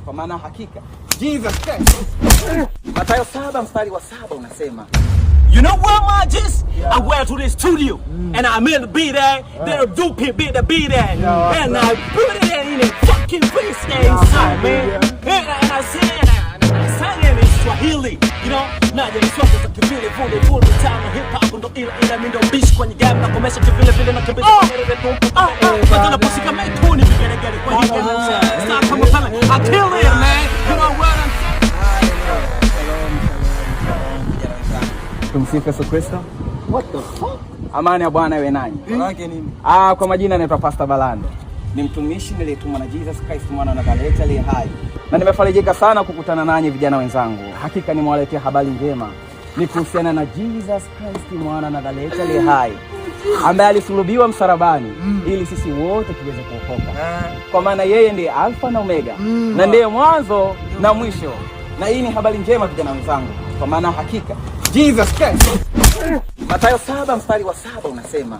kwa maana hakika Jesus Christ. Mathayo 7 mstari wa 7 unasema, you know what, my just I went to the studio and I meant to be there. They'll do be there, and I put it in the fucking face inside, man. And I said, I sang it in Swahili, you know. Now you're supposed to feel it, full the time of hip hop, ndo ila mindo bishi kwenye game na komesha vile na kimbia but the pussy come to ni vigere kwa hiyo start come pale I kill it, man. You know what I'm saying? Tumsifu Yesu Kristo. What the fuck? Amani ya Bwana iwe nanyi. Baraka nini? Kwa majina naitwa Pastor Balando. Ni mtumishi niliyetumwa na Jesus Christ mwana wa Nazareti aliye hai. Na nimefarijika sana kukutana nanyi vijana wenzangu. Hakika nimewaletea habari njema. Ni kuhusiana na Jesus Christ mwana wa Nazareti aliye hai, ambaye alisulubiwa msalabani ili sisi wote tuweze kuokoka. Kwa maana yeye ndiye Alfa na Omega, na ndiye mwanzo na mwisho. Na hii ni habari njema vijana wenzangu, kwa maana hakika Jesus Christ. Mathayo 7 mstari wa 7 unasema,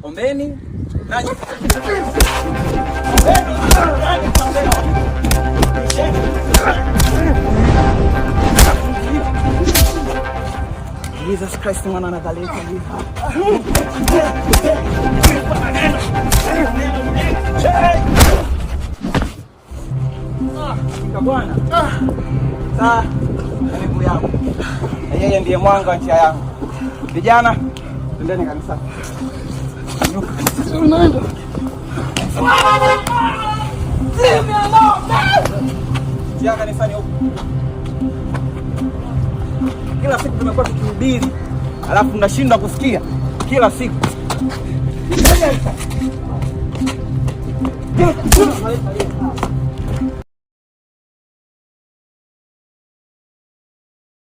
ombeni nanyi Jesus Christ mwana wa Nazareti. Bwana. Sasa karibu yangu. Yeye ndiye mwanga wa njia yangu. Vijana, twendeni kanisa. Unaenda. Njia kanisani huko. Kila siku tumekuwa tukihubiri, alafu tunashindwa kusikia kila siku.